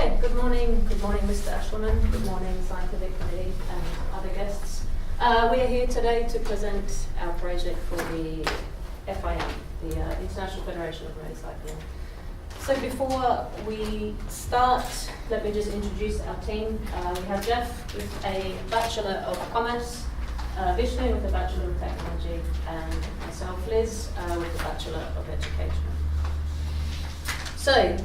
Okay, good morning, Mr. Ashleman, good morning, Scientific Committee and other guests. We are here today to present our project for the FIM, the International Federation of Road Cycling. So before we start, let me just introduce our team. We have Jeff with a Bachelor of Commerce, Vishnu with a Bachelor of Technology, and myself, Liz, with a Bachelor of Education. So,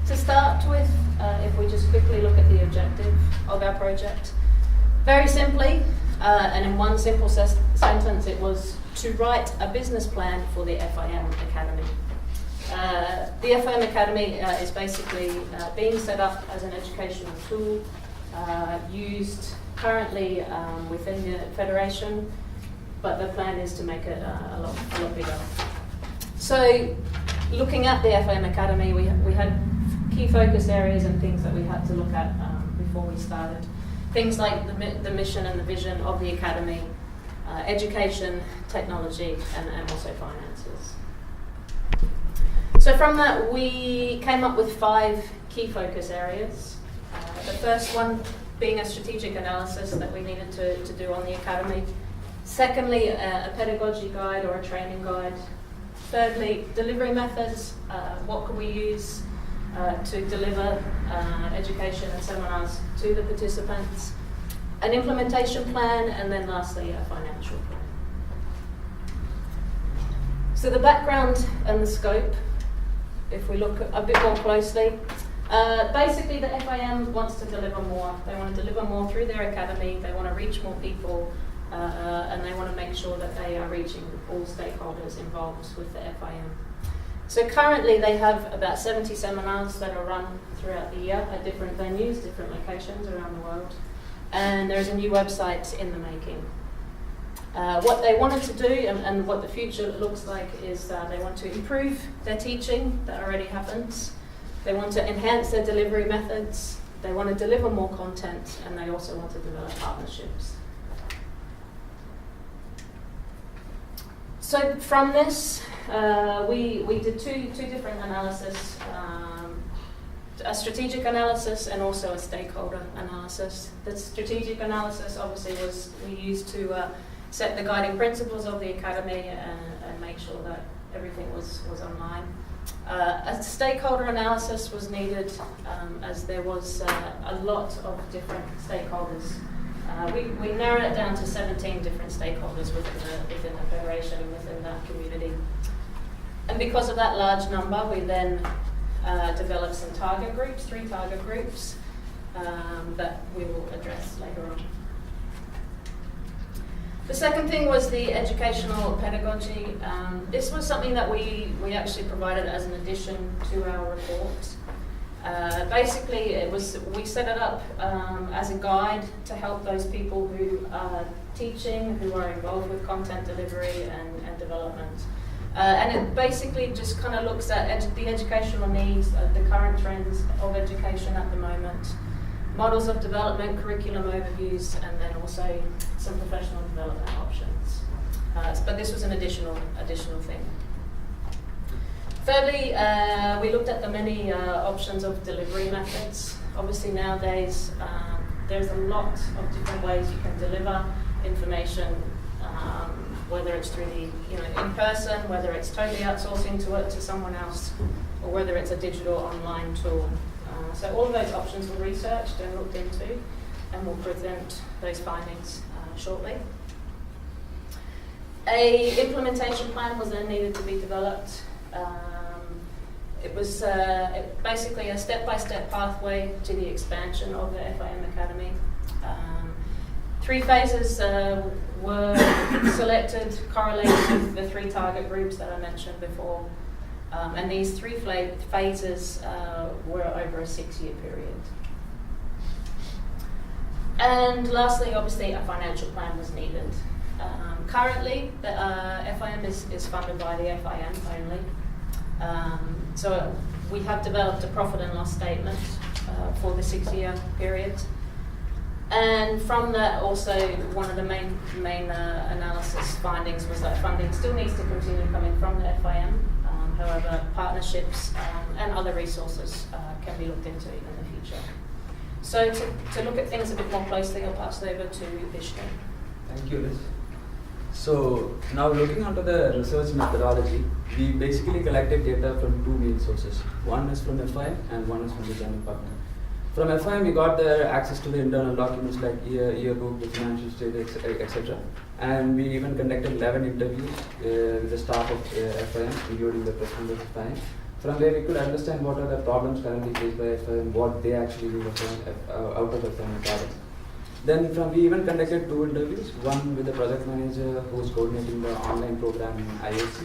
to start with, if we just quickly look at the objective of our project, very simply, and in one simple sentence, it was to write a business plan for the FIM Academy. The FIM Academy is basically being set up as an educational tool used currently within the Federation, but the plan is to make it a lot bigger. So, looking at the FIM Academy, we had key focus areas and things that we had to look at before we started. Things like the mission and the vision of the Academy, education, technology, and also finances. So from that, we came up with 5 key focus areas. The first one being a strategic analysis that we needed to do on the Academy. Secondly, a pedagogy guide or a training guide. Thirdly, delivery methods. What can we use to deliver education and seminars to the participants, an implementation plan, and then lastly, a financial plan. So the background and the scope, if we look a bit more closely, basically the FIM wants to deliver more. They want to deliver more through their academy, they want to reach more people, and they want to make sure that they are reaching all stakeholders involved with the FIM. So currently they have about 70 seminars that are run throughout the year at different venues, different locations around the world. And there's a new website in the making. What they wanted to do and what the future looks like is they want to improve their teaching that already happens. They want to enhance their delivery methods. They want to deliver more content, and they also want to develop partnerships. So from this, we did two different analyses, a strategic analysis and also a stakeholder analysis. The strategic analysis obviously was we used to set the guiding principles of the Academy and make sure that everything was online. A stakeholder analysis was needed as there was a lot of different stakeholders. We narrowed it down to 17 different stakeholders within the Federation and within that community. And because of that large number, we then developed some target groups, 3 target groups that we will address later on. The second thing was the educational pedagogy. This was something that we actually provided as an addition to our report. Basically, we set it up as a guide to help those people who are teaching, who are involved with content delivery and development. And it basically just kind of looks at the educational needs, the current trends of education at the moment, models of development, curriculum overviews, and then also some professional development options. But this was an additional thing. Thirdly, we looked at the many options of delivery methods. Obviously nowadays, there's a lot of different ways you can deliver information, whether it's through the in person, whether it's totally outsourcing to someone else, or whether it's a digital online tool. So all of those options were researched and looked into, and we'll present those findings shortly. A implementation plan was then needed to be developed. It was basically a step-by-step pathway to the expansion of the FIM Academy. 3 phases were selected, correlated with the 3 target groups that I mentioned before. And these 3 phases were over a 6-year period. And lastly, obviously, a financial plan was needed. Currently, the FIM is funded by the FIM only. So we have developed a profit and loss statement for the 6-year period. And from that, also, one of the main analysis findings was that funding still needs to continue coming from the FIM. However, partnerships and other resources can be looked into in the future. So to look at things a bit more closely, I'll pass it over to Vishnu. Thank you, Liz. So now looking onto the research methodology, we basically collected data from two main sources. One is from FIM and one is from the general partner. From FIM, we got the access to the internal documents like yearbook, the financial status, etc. And we even conducted 11 interviews with the staff of FIM, including the president of FIM. From there, we could understand what are the problems currently faced by FIM, what they actually do out of FIM Academy. Then we even conducted 2 interviews, one with the project manager who was coordinating the online program in ISTS,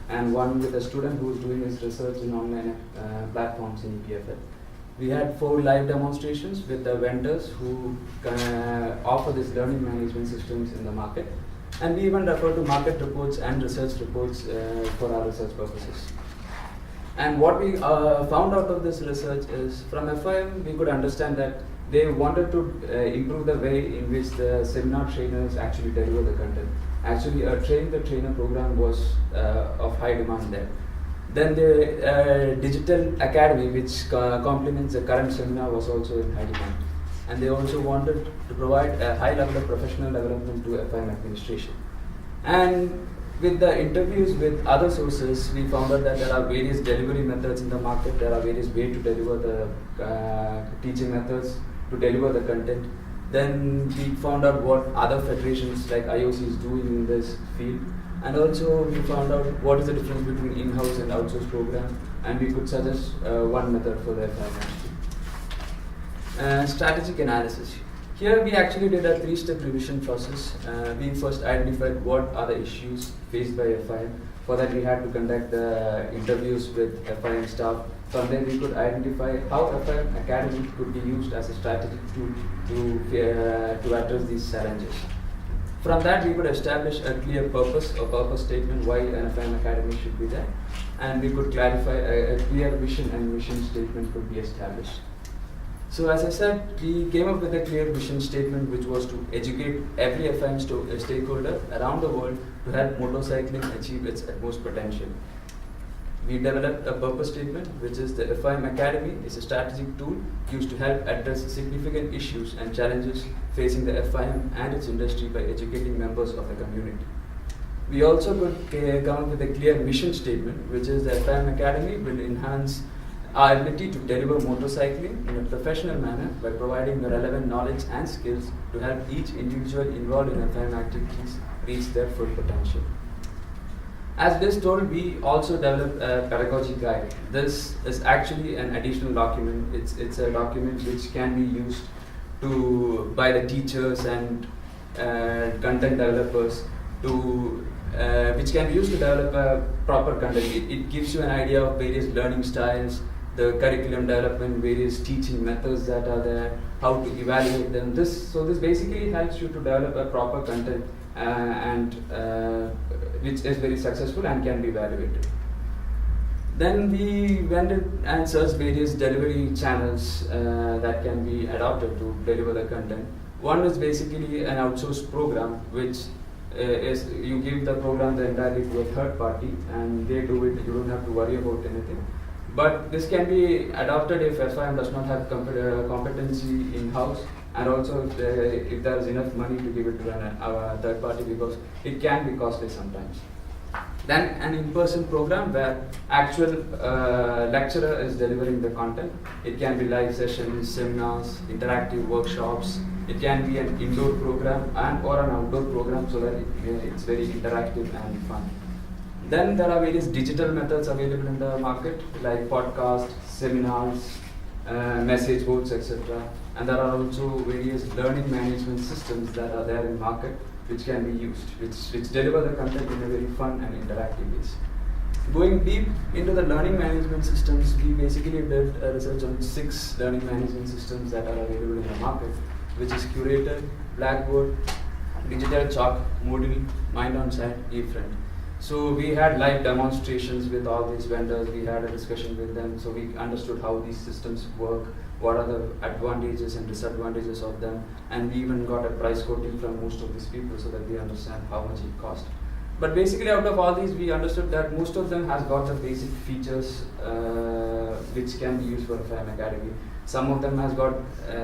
and one with a student who was doing his research in online platforms in EPFL. We had 4 live demonstrations with the vendors who offer these learning management systems in the market. And we even refer to market reports and research reports for our research purposes. And what we found out of this research is, from FIM, we could understand that they wanted to improve the way in which the seminar trainers actually deliver the content. Actually, a train-the-trainer program was of high demand there. Then the digital academy, which complements the current seminar, was also in high demand. And they also wanted to provide a high level of professional development to FIM administration. And with the interviews with other sources, we found out that there are various delivery methods in the market. There are various ways to deliver the teaching methods, to deliver the content. Then we found out what other federations like IOC is doing in this field. And also we found out what is the difference between in-house and outsourced program, and we could suggest one method for the FIM. Strategic analysis. Here we actually did a 3-step revision process. We first identified what are the issues faced by FIM. For that we had to conduct the interviews with FIM staff. From there we could identify how FIM Academy could be used as a strategic tool to address these challenges. From that we could establish a clear purpose statement why an FIM Academy should be there, and we could clarify a clear vision and mission statement could be established. So as I said, we came up with a clear vision statement which was to educate every FIM stakeholder around the world to help motorcycling achieve its utmost potential. We developed a purpose statement, which is the FIM Academy is a strategic tool used to help address significant issues and challenges facing the FIM and its industry by educating members of the community. We also could come up with a clear mission statement, which is the FIM Academy will enhance our ability to deliver motorcycling in a professional manner by providing the relevant knowledge and skills to help each individual involved in FIM activities reach their full potential. As Liz told, we also developed a pedagogy guide. This is actually an additional document. It's a document which can be used by the teachers and content developers which can be used to develop a proper content. It gives you an idea of various learning styles, the curriculum development, various teaching methods that are there, how to evaluate them. This basically helps you to develop a proper content which is very successful and can be evaluated. Then we went and searched various delivery channels that can be adopted to deliver the content. One is basically an outsourced program, which is you give the program the entirely to a third party and they do it, you don't have to worry about anything. But this can be adopted if FIM does not have competency in-house, and also if there is enough money to give it to a third party, because it can be costly sometimes. Then an in-person program where actual lecturer is delivering the content. It can be live sessions, seminars, interactive workshops. It can be an indoor program or an outdoor program, so that it's very interactive and fun. Then there are various digital methods available in the market, like podcasts, seminars, message boards, etc. And there are also various learning management systems that are there in market which can be used, which deliver the content in a very fun and interactive ways. Going deep into the learning management systems, we basically did a research on 6 learning management systems that are available in the market, which is Curator, Blackboard, Digital Chalk, Moodle, Mind On Site, eFriend. So we had live demonstrations with all these vendors, we had a discussion with them, so we understood how these systems work, what are the advantages and disadvantages of them, and we even got a price quoting from most of these people so that we understand how much it costs. But basically, out of all these, we understood that most of them has got the basic features which can be used for FIM Academy. Some of them has got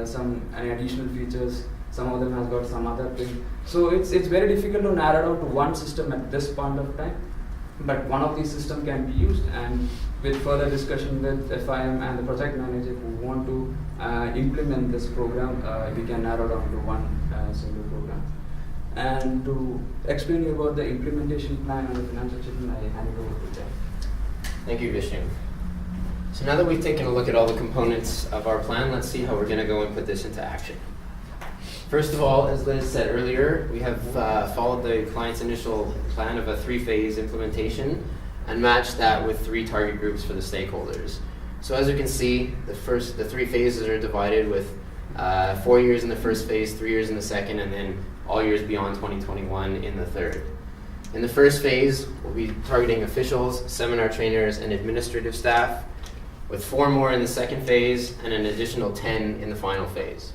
some additional features. Some of them has got some other thing. So it's very difficult to narrow down to one system at this point of time. But one of these systems can be used, and with further discussion with FIM and the project manager who want to implement this program, we can narrow down to one single program. And to explain you about the implementation plan and the financial statement, I hand it over to Jeff. Thank you, Vishnu. So now that we've taken a look at all the components of our plan, let's see how we're going to go and put this into action. First of all, as Liz said earlier, we have followed the client's initial plan of a 3-phase implementation and matched that with 3 target groups for the stakeholders. So as you can see, the 3 phases are divided with 4 years in the first phase, 3 years in the second, and then all years beyond 2021 in the third. In the first phase, we'll be targeting officials, seminar trainers, and administrative staff, with 4 more in the second phase and an additional 10 in the final phase.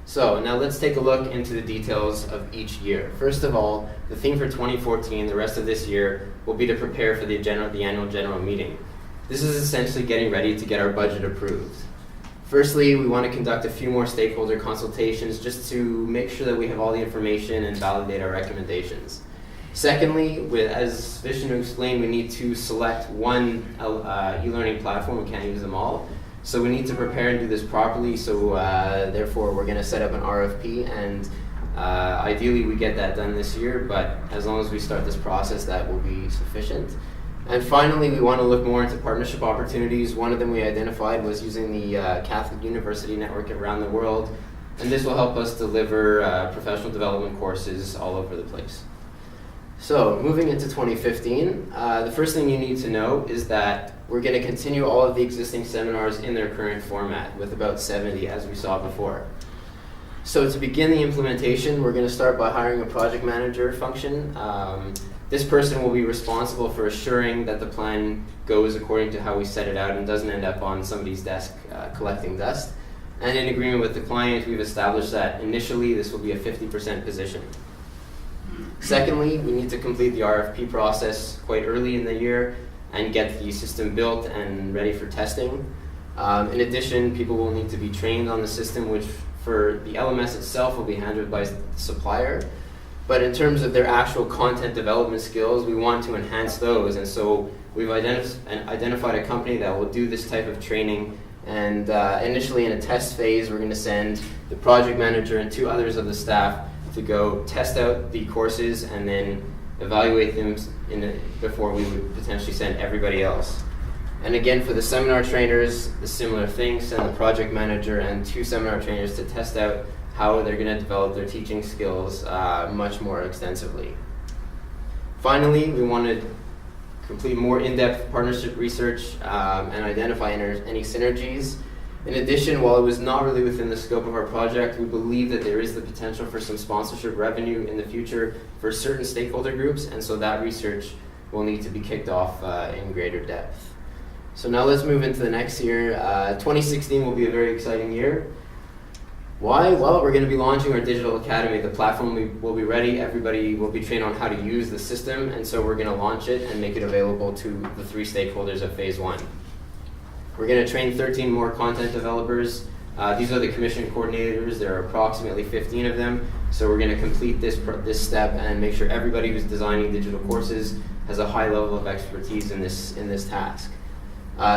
So now let's take a look into the details of each year. First of all, the theme for 2014, the rest of this year, will be to prepare for the annual general meeting. This is essentially getting ready to get our budget approved. Firstly, we want to conduct a few more stakeholder consultations just to make sure that we have all the information and validate our recommendations. Secondly, as Vishnu explained, we need to select one e-learning platform. We can't use them all. So we need to prepare and do this properly. So therefore, we're going to set up an RFP, and ideally we get that done this year. But as long as we start this process, that will be sufficient. And finally, we want to look more into partnership opportunities. One of them we identified was using the Catholic University Network around the world, and this will help us deliver professional development courses all over the place. So moving into 2015, the first thing you need to know is that we're going to continue all of the existing seminars in their current format, with about 70 as we saw before. So to begin the implementation, we're going to start by hiring a project manager function. This person will be responsible for assuring that the plan goes according to how we set it out and doesn't end up on somebody's desk collecting dust. And in agreement with the client, we've established that initially this will be a 50% position. Secondly, we need to complete the RFP process quite early in the year and get the system built and ready for testing. In addition, people will need to be trained on the system, which for the LMS itself will be handled by the supplier. But in terms of their actual content development skills, we want to enhance those. And so we've identified a company that will do this type of training. And initially in a test phase, we're going to send the project manager and 2 others of the staff to go test out the courses and then evaluate them before we would potentially send everybody else. And again, for the seminar trainers, the similar thing, send the project manager and 2 seminar trainers to test out how they're going to develop their teaching skills much more extensively. Finally, we want to complete more in-depth partnership research and identify any synergies. In addition, while it was not really within the scope of our project, we believe that there is the potential for some sponsorship revenue in the future for certain stakeholder groups, and so that research will need to be kicked off in greater depth. So now let's move into the next year. 2016 will be a very exciting year. Why? Well, we're going to be launching our digital academy. The platform will be ready. Everybody will be trained on how to use the system, and so we're going to launch it and make it available to the 3 stakeholders of phase 1. We're going to train 13 more content developers. These are the commission coordinators. There are approximately 15 of them. So we're going to complete this step and make sure everybody who's designing digital courses has a high level of expertise in this task.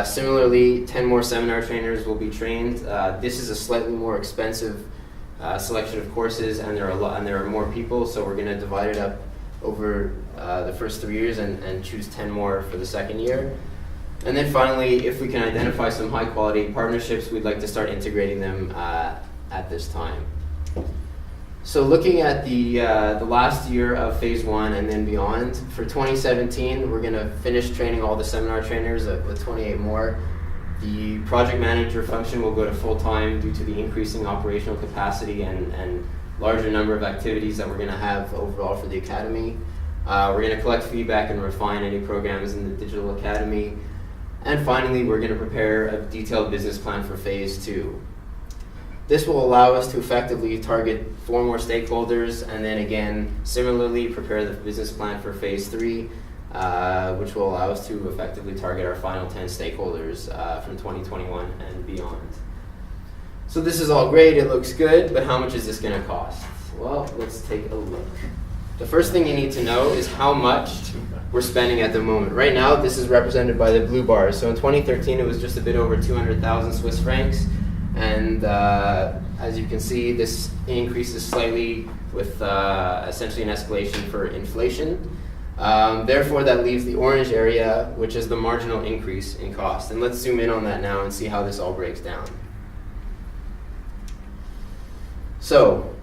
Similarly, 10 more seminar trainers will be trained. This is a slightly more expensive selection of courses, and there are more people. So we're going to divide it up over the first 3 years and choose 10 more for the second year. And then finally, if we can identify some high quality partnerships, we'd like to start integrating them at this time. So looking at the last year of phase 1 and then beyond, for 2017, we're going to finish training all the seminar trainers with 28 more. The project manager function will go to full-time due to the increasing operational capacity and larger number of activities that we're going to have overall for the academy. We're going to collect feedback and refine any programs in the digital academy. And finally, we're going to prepare a detailed business plan for phase 2. This will allow us to effectively target 4 more stakeholders, and then again, similarly, prepare the business plan for phase 3, which will allow us to effectively target our final 10 stakeholders from 2021 and beyond. So this is all great, it looks good, but how much is this going to cost? Well, let's take a look. The first thing you need to know is how much we're spending at the moment. Right now, this is represented by the blue bars. So in 2013, it was just a bit over 200,000 Swiss francs. And as you can see, this increases slightly with essentially an escalation for inflation. Therefore, that leaves the orange area, which is the marginal increase in cost. And let's zoom in on that now and see how this all breaks down. So,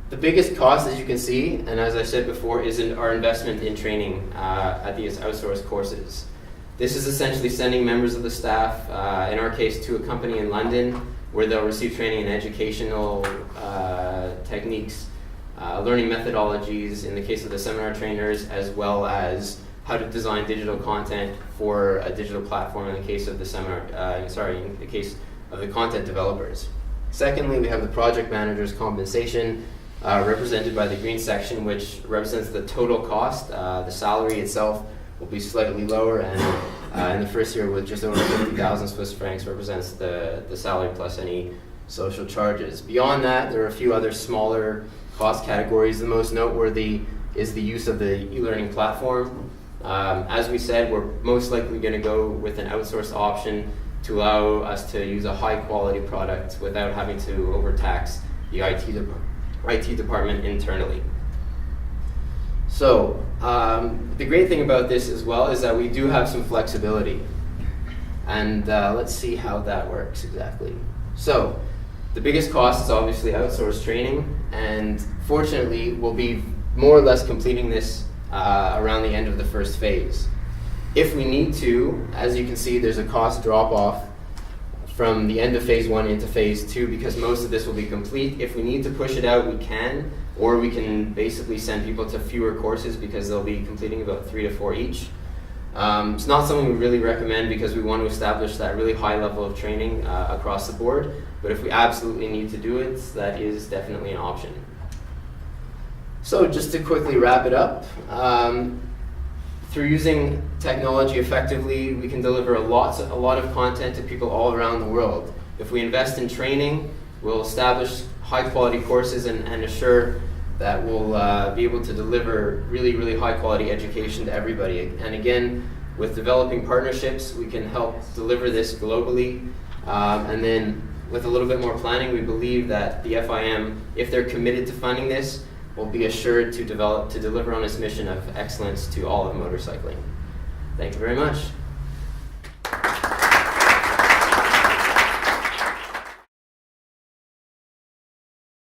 the biggest cost, as you can see, and as I said before, is our investment in training at these outsourced courses. This is essentially sending members of the staff, in our case, to a company in London, where they'll receive training in educational techniques, learning methodologies, in the case of the seminar trainers, as well as how to design digital content for a digital platform in the case of the in the case of the content developers. Secondly, we have the project manager's compensation, represented by the green section, which represents the total cost. The salary itself will be slightly lower, and in the first year with just over 50,000 Swiss francs represents the salary plus any social charges. Beyond that, there are a few other smaller cost categories. The most noteworthy is the use of the e-learning platform. As we said, we're most likely going to go with an outsourced option to allow us to use a high quality product without having to overtax the IT department internally. So the great thing about this as well is that we do have some flexibility, and let's see how that works exactly. So the biggest cost is obviously outsourced training, and fortunately we'll be more or less completing this around the end of the first phase. If we need to, as you can see, there's a cost drop off from the end of phase 1 into phase 2 because most of this will be complete. If we need to push it out, we can, or we can basically send people to fewer courses because they'll be completing about 3 to 4 each. It's not something we really recommend because we want to establish that really high level of training across the board, but if we absolutely need to do it, that is definitely an option. So just to quickly wrap it up, through using technology effectively, we can deliver a lot of content to people all around the world. If we invest in training, we'll establish high quality courses and assure that we'll be able to deliver really, really high quality education to everybody. And again, with developing partnerships, we can help deliver this globally. And then with a little bit more planning, we believe that the FIM, if they're committed to funding this, will be assured to deliver on its mission of excellence to all of motorcycling. Thank you very much.